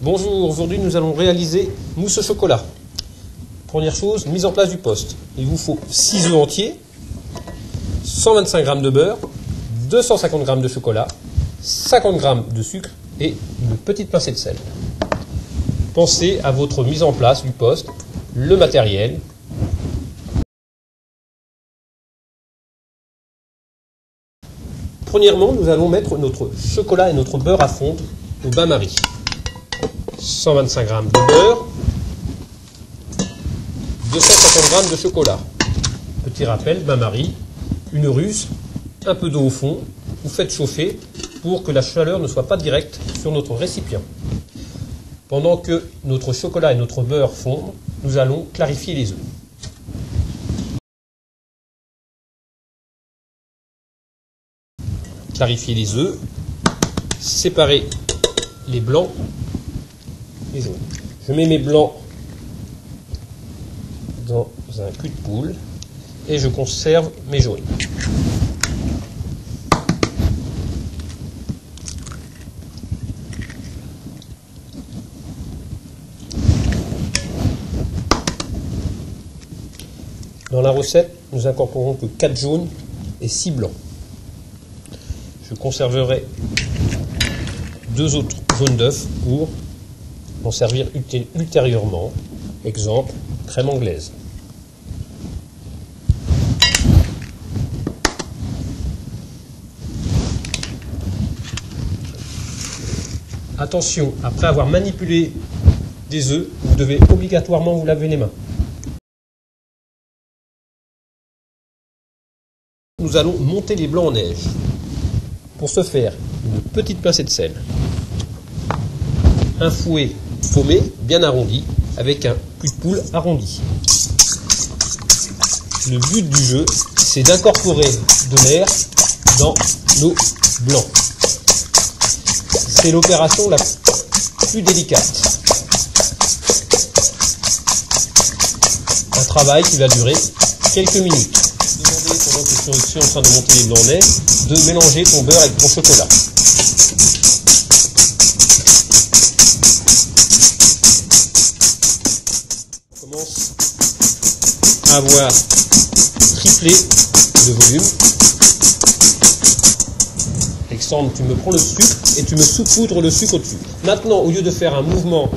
Bonjour, aujourd'hui nous allons réaliser mousse au chocolat. Première chose, mise en place du poste. Il vous faut 6 œufs entiers, 125 g de beurre, 250 g de chocolat, 50 g de sucre et une petite pincée de sel. Pensez à votre mise en place du poste, le matériel. Premièrement, nous allons mettre notre chocolat et notre beurre à fondre au bain-marie. 125 g de beurre, 250 g de chocolat. Petit rappel, bain-marie, une ruse, un peu d'eau au fond, vous faites chauffer pour que la chaleur ne soit pas directe sur notre récipient. Pendant que notre chocolat et notre beurre fondent, nous allons clarifier les œufs. Clarifier les œufs, séparer les blancs des jaunes. Je mets mes blancs dans un cul de poule et je conserve mes jaunes. Dans la recette, nous incorporons que 4 jaunes et 6 blancs. Je conserverai 2 autres jaunes d'œufs pour m'en servir ultérieurement. Exemple, crème anglaise. Attention, après avoir manipulé des œufs, vous devez obligatoirement vous laver les mains. Nous allons monter les blancs en neige. Pour ce faire, une petite pincée de sel, un fouet paumé bien arrondi avec un cul de poule arrondi. Le but du jeu, c'est d'incorporer de l'air dans nos blancs. C'est l'opération la plus délicate. Un travail qui va durer quelques minutes. Demandez pendant que je suis en train de monter les blancs en neige de mélanger ton beurre avec ton chocolat. On commence à avoir triplé le volume. Alexandre, tu me prends le sucre et tu me saupoudres le sucre au-dessus. Maintenant, au lieu de faire un mouvement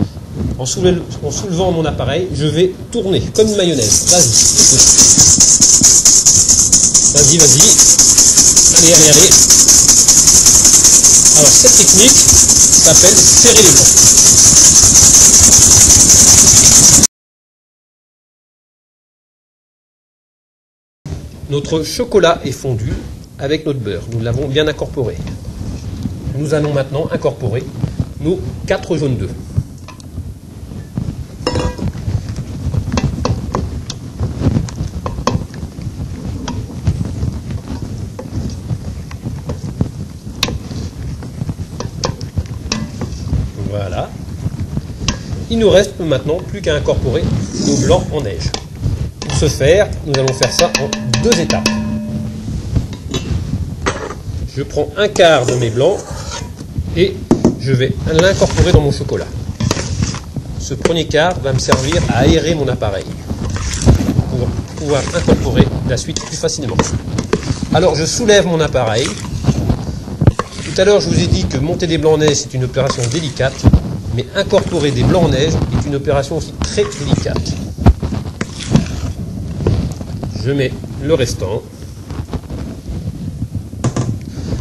en soulevant mon appareil, je vais tourner comme une mayonnaise. Vas-y, vas-y. Allez, allez, allez. Alors, cette technique s'appelle serrer les blancs. Notre chocolat est fondu avec notre beurre. Nous l'avons bien incorporé. Nous allons maintenant incorporer nos 4 jaunes d'œufs. Voilà. Il nous reste maintenant plus qu'à incorporer nos blancs en neige. Pour ce faire, nous allons faire ça en 2 étapes. Je prends un quart de mes blancs et je vais l'incorporer dans mon chocolat. Ce premier quart va me servir à aérer mon appareil pour pouvoir incorporer la suite plus facilement. Alors je soulève mon appareil. Tout à l'heure, je vous ai dit que monter des blancs en neige, c'est une opération délicate, mais incorporer des blancs en neige est une opération aussi très délicate. Je mets le restant.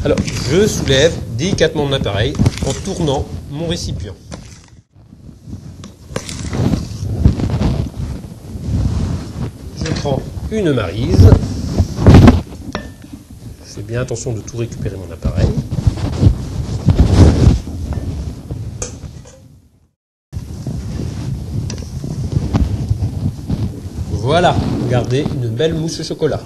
Alors, je soulève délicatement mon appareil en tournant mon récipient. Je prends une maryse. Je fais bien attention de tout récupérer mon appareil. Voilà, regardez, une belle mousse au chocolat.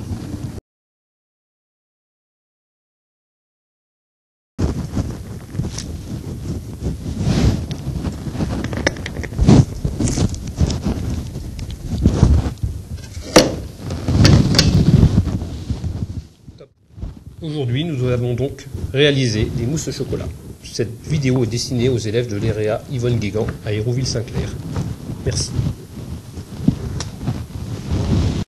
Aujourd'hui, nous avons donc réalisé des mousses au chocolat. Cette vidéo est destinée aux élèves de l'EREA Yvonne Guégan à Hérouville-Saint-Clair. Merci.